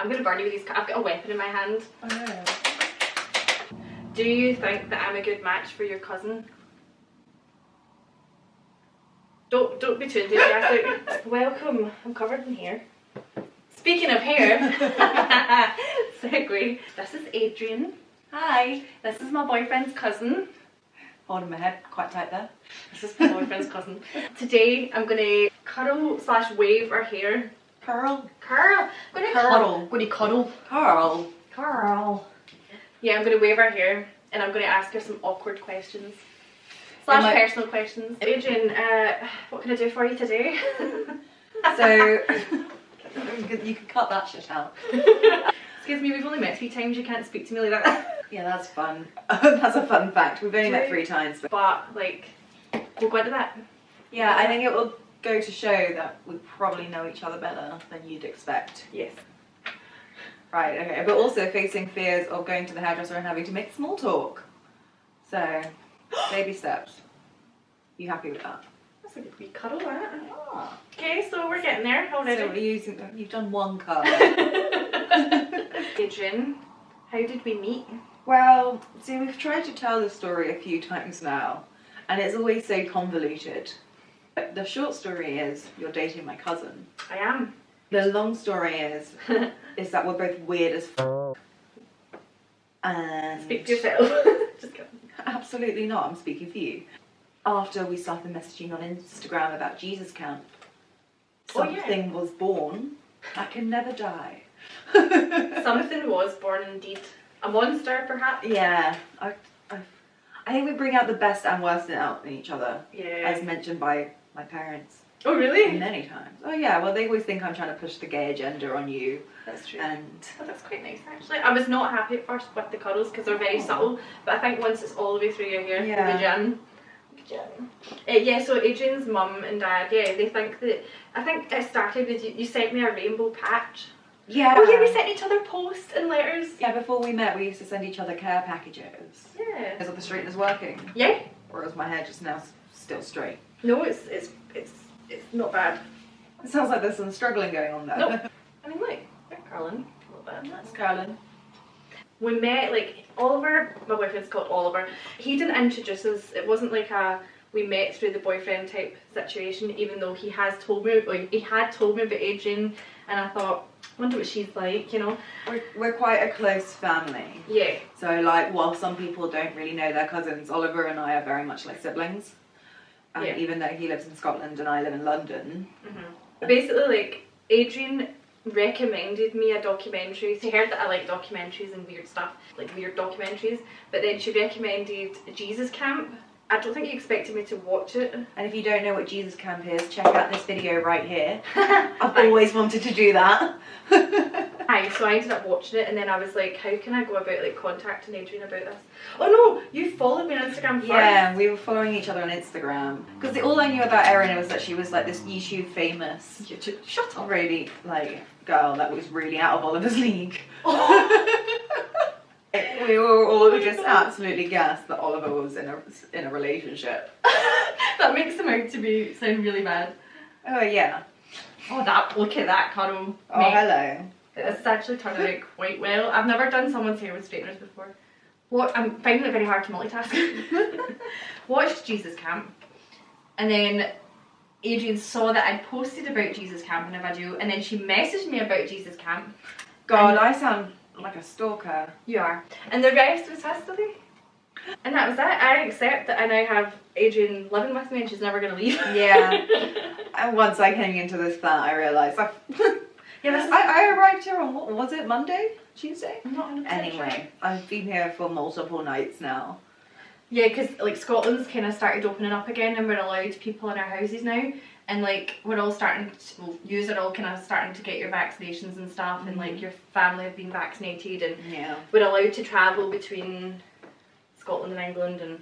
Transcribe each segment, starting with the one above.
I'm going to burn you with these. I've got a weapon in my hand. I know. Do you think that I'm a good match for your cousin? Don't be too enthusiastic. Welcome. I'm covered in hair. Speaking of hair, segue. This is Adrienne. Hi. This is my boyfriend's cousin. Holding my head quite tight there. This is my boyfriend's cousin. Today I'm gonna cuddle / wave her hair. Curl. Curl. I'm gonna Cuddle. I'm gonna cuddle. Curl. Curl. Yeah, I'm gonna wave her hair and I'm gonna ask her some awkward questions. / personal questions. Adrienne, what can I do for you today? So, you can cut that shit out. Excuse me, we've only met 3 times, you can't speak to me like that. Yeah, that's fun. That's a fun fact. We've only met 3 times. But, like, we'll go into that. Yeah, I think it will go to show that we probably know each other better than you'd expect. Yes. Right, okay. But also facing fears of going to the hairdresser and having to make small talk. So, baby steps. You happy with that? That's a good wee cuddle, that. Ah. Okay, so we're getting there already. So you've done 1 card. Adrienne, how did we meet? Well, see, we've tried to tell this story a few times now, and it's always so convoluted. But the short story is, you're dating my cousin. I am. The long story is that we're both weird as f***. And Speak to yourself. Just kidding. Absolutely not, I'm speaking for you. After we started messaging on Instagram about Jesus Camp, something was born that can never die. Something was born indeed. A monster, perhaps? Yeah, I think we bring out the best and worst in each other. Yeah. As mentioned by my parents. Oh, really? Many times. Oh yeah, well they always think I'm trying to push the gay agenda on you. That's true. And oh, that's quite nice, actually. I was not happy at first with the cuddles because they're very subtle, but I think once it's all the way through your hair, Yeah. the gin. Yeah, so Adrienne's mum and dad, yeah, they think that, I think it started with you sent me a rainbow patch. yeah. Oh yeah, we sent each other posts and letters. Yeah, before we met we used to send each other care packages. Yeah. Is the straightness working? Yeah. Or is my hair just now still straight? No, it's not bad. It sounds like there's some struggling going on there. No. I mean, look, they're curling a little bit. That's curling. We met, like, Oliver, my boyfriend's called Oliver, he didn't introduce us. It wasn't like we met through the boyfriend type situation, even though he had told me about Adrienne, and I thought, I wonder what she's like, you know. We're quite a close family. Yeah. So like, while some people don't really know their cousins, Oliver and I are very much like siblings. And Yeah. even though he lives in Scotland and I live in London. Mm-hmm. Basically, like, Adrienne recommended me a documentary. She heard that I like documentaries and weird stuff, like weird documentaries, but then she recommended Jesus Camp. I don't think you expected me to watch it. And if you don't know what Jesus Camp is, check out this video right here. I've always wanted to do that. Aye, so I ended up watching it and then I was like, how can I go about like contacting Adrienne about this? Oh no, you followed me on Instagram first. Yeah, we were following each other on Instagram. Because all I knew about Erin was that she was like this YouTube famous, Shut up. really like girl that was really out of Oliver's league. We were all just absolutely gassed that Oliver was in a relationship. That makes him out to sound really bad. Oh yeah. Oh, look at that cuddle. Oh, mate. hello. It's actually turned out quite well. I've never done someone's hair with straighteners before. I'm finding it very hard to multitask. Watched Jesus Camp, and then Adrienne saw that I'd posted about Jesus Camp in a video, and then she messaged me about Jesus Camp. God, I sound like a stalker. You are. And the rest was history. And that was it. I accept that I now have Adrienne living with me and she's never going to leave. Yeah. And once I came into this flat, I realised Yeah, I arrived here on, what was it, Monday? Tuesday? I'm not 100% Anyway, sure. I've been here for multiple nights now. Yeah, because like Scotland's kind of started opening up again and we're allowed people in our houses now. And like we're all starting to, well, yous are all kind of starting to get your vaccinations and stuff, and like your family have been vaccinated, and Yeah. we're allowed to travel between Scotland and England, and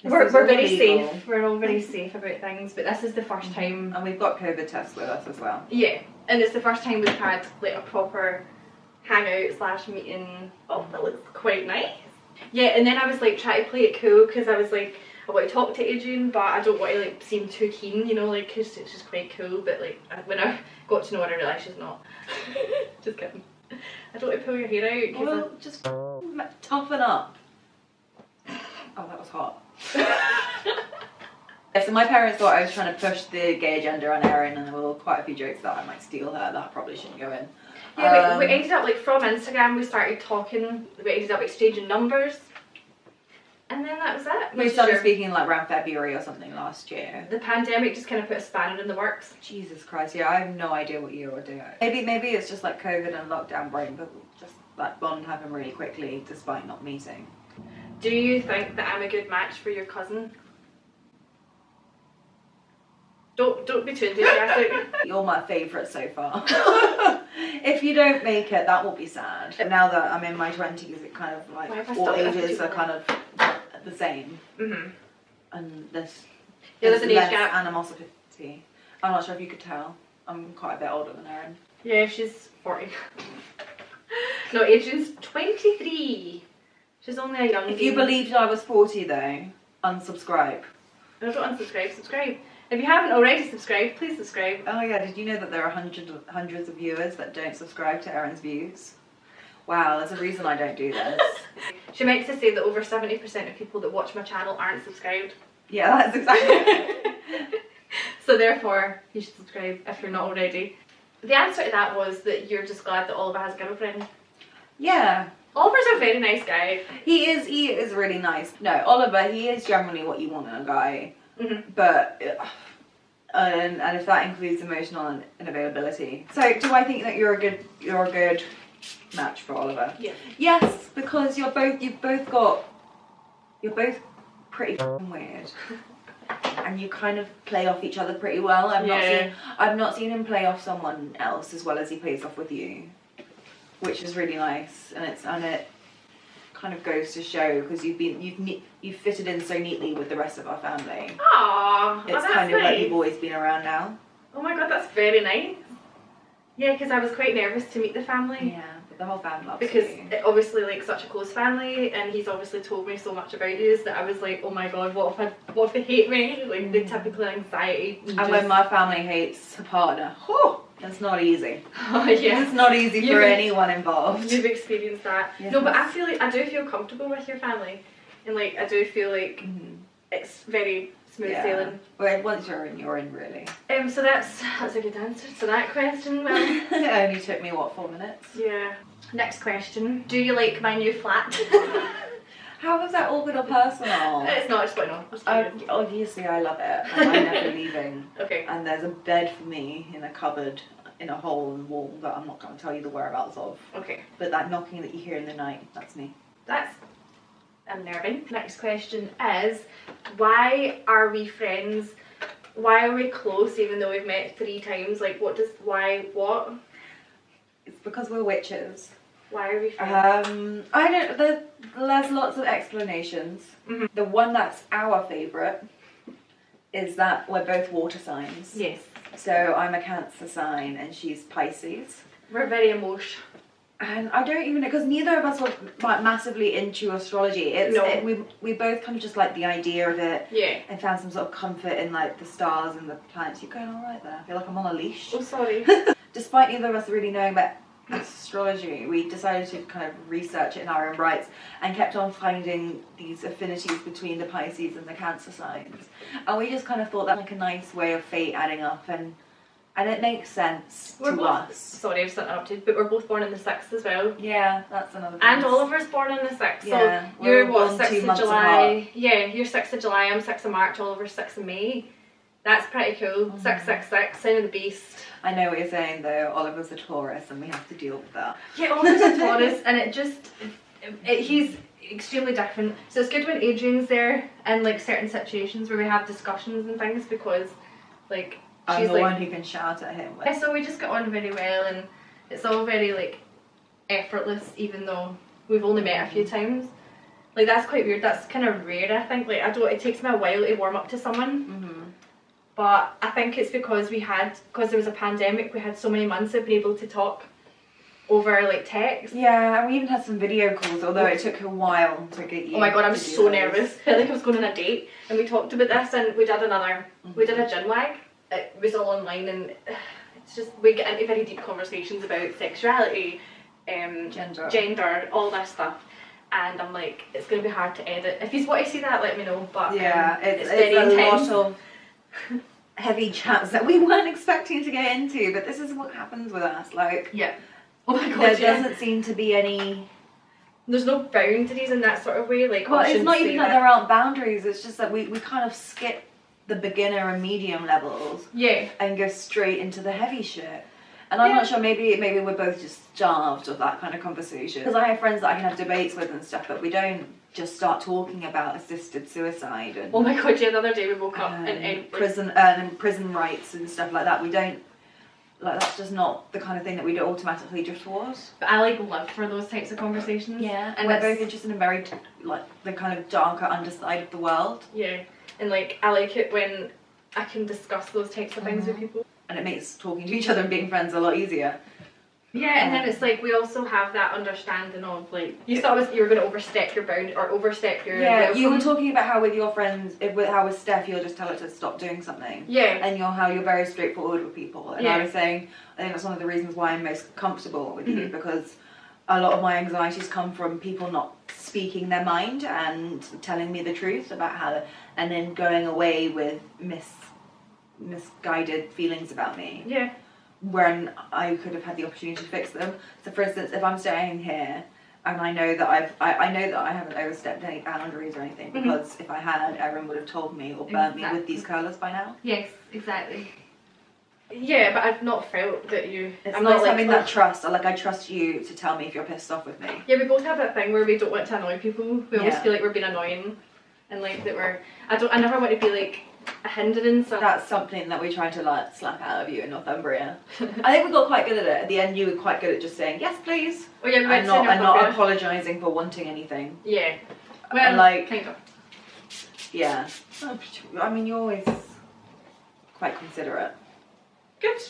This we're is all very legal. safe. We're all very safe about things, but this is the first time. And we've got COVID tests with us as well. Yeah, and it's the first time we've had like a proper hangout / meeting. Oh, that looks quite nice. Yeah, and then I was like trying to play it cool because I was like, I want to talk to Adrienne, but I don't want to like seem too keen, you know, like because she's quite cool. But like when I got to know her, I realised she's not. Just kidding. Don't pull your hair out. 'Cause Well, just toughen up. Oh, that was hot. Yeah, so my parents thought I was trying to push the gay agenda on Erin, and there were quite a few jokes that I might steal her that probably shouldn't go in. Yeah, we ended up, like, from Instagram, we started talking, we ended up exchanging numbers, and then that was it. We started speaking like around February or something last year. The pandemic just kind of put a spanner in the works. Jesus Christ, yeah, I have no idea what you were doing. Maybe it's just like COVID and lockdown brain, but just that bond happened really quickly despite not meeting. Do you think that I'm a good match for your cousin? Don't be too enthusiastic. You're my favourite so far. If you don't make it, that will be sad. Now that I'm in my 20s, it kind of like all ages are kind of the same. And there's an age less gap. animosity. I'm not sure if you could tell. I'm quite a bit older than Erin. Yeah, she's 40. No, Adrienne's 23. She's only a young. If you believed I was 40 though, unsubscribe. No, don't unsubscribe, subscribe. If you haven't already subscribed, please subscribe. Oh yeah, did you know that there are hundreds of viewers that don't subscribe to Erin's views? Wow, there's a reason I don't do this. She meant to say that over 70% of people that watch my channel aren't subscribed. Yeah, that's exactly it. So therefore, you should subscribe if you're not already. The answer to that was that you're just glad that Oliver has a girlfriend. Yeah. Oliver's a very nice guy. He is really nice. No, Oliver, he is generally what you want in a guy. But and if that includes emotional unavailability. So do I think that you're a good match for Oliver? Yeah. Yes, because you're both pretty weird. And you kind of play off each other pretty well. I've not seen him play off someone else as well as he plays off with you, which is really nice. And it kind of goes to show because you've fitted in so neatly with the rest of our family. Aww, it's kind of like you've always been around now. Oh my god, that's very nice. Yeah, because I was quite nervous to meet the family. Yeah, but the whole family loves because you. It obviously like such a close family, and he's obviously told me so much about you that I was like, oh my god, what if they hate me? Like the typical anxiety. And when my family hates a partner, it's not easy. Oh yeah, it's not easy for anyone involved. You've experienced that. Yes. No, but I feel like I do feel comfortable with your family, and like I do feel like it's very smooth sailing. Well, once you're in really. So that's a good answer to that question. Well, it only took me 4 minutes. Yeah. Next question: do you like my new flat? How is that awkward or personal? It's not, it's quite not. Obviously I love it. I'm never leaving. Okay. And there's a bed for me in a cupboard in a hole in the wall that I'm not going to tell you the whereabouts of. Okay. But that knocking that you hear in the night, that's me. That's unnerving. Next question is, why are we friends? Why are we close even though we've met 3 times? Like what? It's because we're witches. Why are we friends? I don't. There's lots of explanations. The one that's our favourite is that we're both water signs. Yes. So I'm a Cancer sign and she's Pisces. We're very emotional. And I don't even know, because neither of us were like massively into astrology. We both kind of just like the idea of it. Yeah. And found some sort of comfort in like the stars and the planets. You're going all right there. I feel like I'm on a leash. Oh, sorry. Despite neither of us really knowing about astrology, we decided to kind of research it in our own rights and kept on finding these affinities between the Pisces and the Cancer signs. And we just kind of thought that like a nice way of fate adding up, and it makes sense to us. Sorry, I've just interrupted, but we're both born in the 6th as well. Yeah, that's another thing. And Oliver's born in the 6th. Yeah, so you're what, 6th of July? Yeah, you're 6th of July, I'm 6th of March, Oliver's 6th of May. That's pretty cool. 666, sign of the beast. I know what you're saying though, Oliver's a Taurus and we have to deal with that. Yeah, Oliver's a Taurus and he's extremely different. So it's good when Adrienne's there in like certain situations where we have discussions and things, because like I'm the one who can shout at him. Yeah, so we just get on very well and it's all very like effortless, even though we've only met a few times. Like that's quite weird, that's kind of rare I think. Like it takes me a while to warm up to someone. But I think it's because there was a pandemic, we had so many months of being able to talk over like text. Yeah, and we even had some video calls, although it took a while to get you. Oh my god, I was so nervous. I felt like I was going on a date, and we talked about this, and we did a gin wag. It was all online, and it's just, we get into very deep conversations about sexuality, gender, all this stuff. And I'm like, it's going to be hard to edit. If you want to see that, let me know. But yeah, it's very a intense. lot of heavy chats that we weren't expecting to get into, but this is what happens with us. Like, yeah. Oh my god, there doesn't seem to be any. There's no boundaries in that sort of way. Like, Well, it's not even that there aren't boundaries. It's just that we kind of skip the beginner and medium levels. Yeah. And go straight into the heavy shit. And I'm not sure, maybe we're both just starved of that kind of conversation. Because I have friends that I can have debates with and stuff, but we don't just start talking about assisted suicide and oh my god, yeah, the other day we woke up and prison rights and stuff like that. We don't, like, that's just not the kind of thing that we'd automatically drift towards. But I like live for those types of conversations. Yeah, and we're both interested in very, like, the kind of darker underside of the world. Yeah, and like, I like it when I can discuss those types of things with people. And it makes talking to each other and being friends a lot easier. Yeah, and then it's like we also have that understanding of like you thought you were going to overstep your bound or overstep your you were talking about how with your friends, how with Steph you'll just tell her to stop doing something. Yeah. And how you're very straightforward with people. And I was saying, I think that's one of the reasons why I'm most comfortable with you, because a lot of my anxieties come from people not speaking their mind and telling me the truth about how, and then going away with misguided feelings about me. Yeah. When I could have had the opportunity to fix them. So for instance, if I'm staying here and I know that I know that I haven't overstepped any boundaries or anything, because if I had, Erin would have told me or burnt me with these curlers by now. Yes, exactly. Yeah, but I've not felt that you. It's I'm not not something like, that trust. I trust you to tell me if you're pissed off with me. Yeah, we both have that thing where we don't want to annoy people. We always Yeah. feel like we're being annoying, and like that we're. I never want to be like a hindrance. That's something that we tried to like slap out of you in Northumbria. I think we got quite good at it. At the end, you were quite good at just saying yes, please, Oh yeah, we went and to not apologising for wanting anything. Yeah. Well, like, kind of. Yeah. I mean, you're always quite considerate. Good.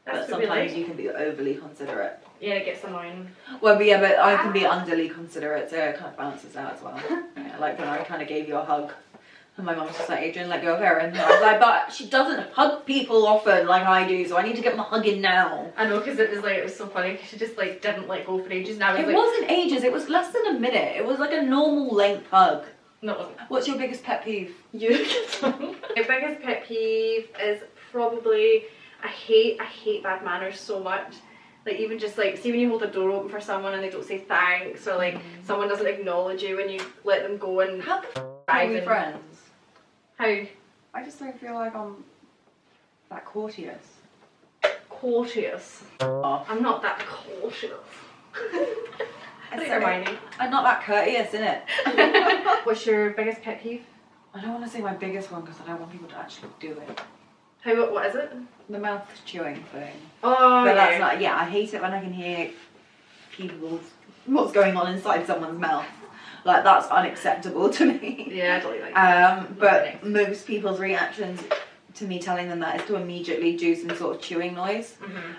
But That's what we sometimes like. you can be overly considerate. Yeah, it gets annoying. Well, but yeah, but I can be underly considerate, so it kind of balances out as well. Yeah, like when I kind of gave you a hug, and my mum was just like, Adrienne, let go of her, and I was like, but she doesn't hug people often like I do, so I need to get my hug in now. I know, because it was so funny, because she just like didn't let go for ages, and I was It like... wasn't ages, it was less than a minute. It was like a normal length hug. No, it wasn't. What's your biggest pet peeve? You. My biggest pet peeve is probably... I hate bad manners so much. Like, even just like, see when you hold a door open for someone and they don't say thanks, or like someone doesn't acknowledge you when you let them go and How the f*** are we friends? How? I just don't feel like I'm that courteous. Courteous. Oh. I'm not that courteous. I think Hermione. I'm not that courteous, innit? What's your biggest pet peeve? I don't want to say my biggest one because I don't want people to actually do it. What is it? The mouth chewing thing. Oh, But yeah. that's not, I hate it when I can hear what's going on inside someone's mouth. Like, that's unacceptable to me. Yeah, I don't like that. But most people's reactions to me telling them that is to immediately do some sort of chewing noise.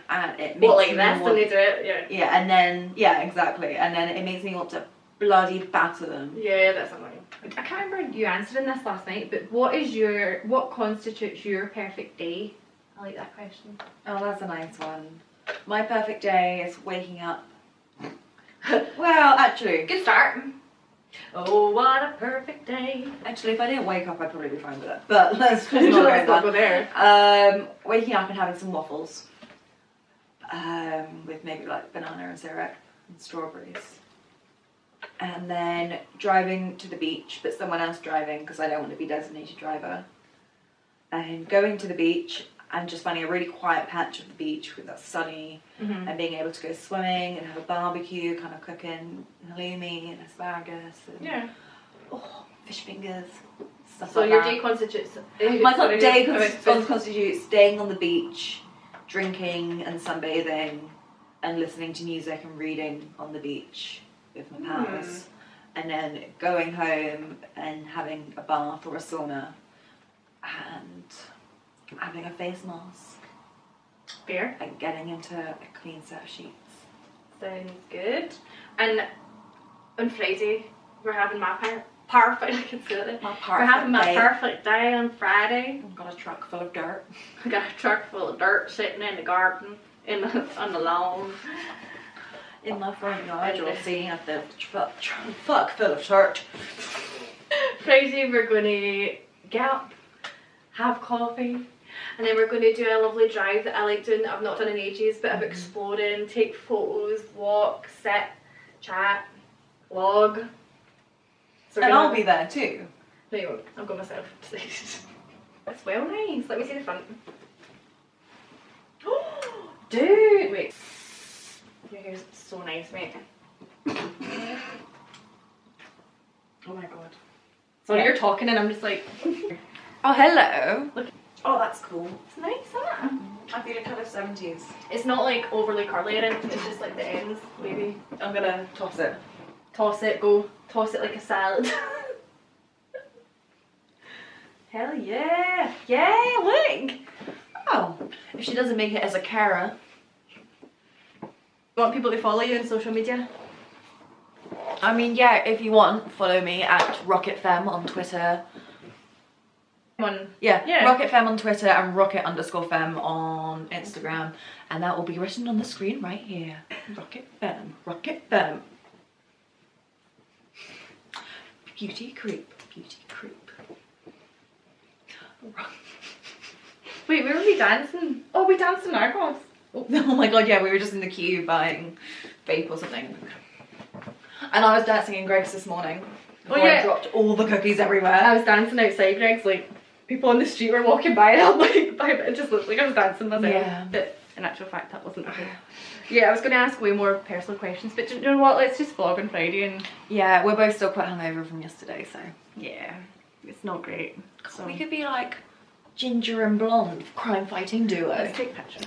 And it makes like me this want, when they do it? Yeah. Yeah, and then, exactly. And then it makes me want to bloody batter them. Yeah, that's annoying. I can't remember you answering this last night, but what constitutes your perfect day? I like that question. Oh, that's a nice one. My perfect day is waking up. Well, actually, Good start. Oh, what a perfect day. Actually, if I didn't wake up, I'd probably be fine with it. But let's not Let's not go go there. there. Waking up and having some waffles. With maybe like banana and syrup and strawberries. And then driving to the beach, but someone else driving because I don't want to be designated driver. And going to the beach and just finding a really quiet patch of the beach that's sunny, and being able to go swimming and have a barbecue, kind of cooking halloumi and asparagus and fish fingers, stuff So like your that. day constitutes... My day constitutes staying on the beach, drinking and sunbathing, and listening to music and reading on the beach with my pals, and then going home and having a bath or a sauna, and having a face mask. Fair. And getting into a clean set of sheets. Sounds good. And on Friday, we're having my perfect... I can say that. We're having my perfect day on Friday. I've got a truck full of dirt. I got a truck full of dirt sitting in the garden, on the lawn. in my front yard, you'll see at the fuck full of church. Friday we're going to get up, have coffee, and then we're going to do a lovely drive that I like doing that I've not done in ages, bit of exploring, take photos, walk, sit, chat, vlog. So And I'll be there too. No you won't, I'll go myself. It's well nice, let me see the front. Dude, wait. Your hair's so nice, mate. Oh my god. So you're talking and I'm just like... Oh, hello. Look. Oh, that's cool. It's nice, isn't it? I feel kind of 70s. It's not like overly curly or anything, it's just like the ends, maybe. I'm gonna toss it. Toss it, go. Toss it like a salad. Hell yeah. Yeah, look. Oh, if she doesn't make it as a Cara. You want people to follow you on social media? I mean, yeah, if you want, follow me at RocketFem on Twitter. Yeah, Rocket Fem on Twitter and Rocket_Fem on Instagram, and that will be written on the screen right here. Rocket Fem, Rocket Fem. Beauty creep, beauty creep. Wait, where were we dancing? Oh, we danced in Argos. Oh my god, yeah, we were just in the queue buying vape or something. And I was dancing in Greg's this morning. Oh yeah. I dropped all the cookies everywhere. I was dancing outside Greg's, like, people on the street were walking by and I'm like, it just looked like I was dancing myself. Yeah. But in actual fact, that wasn't okay. Yeah, I was going to ask way more personal questions, but you know what, let's just vlog on Friday and... Yeah, we're both still quite hungover from yesterday, so... Yeah, it's not great. So we could be like ginger and blonde crime fighting duo. let's take pictures.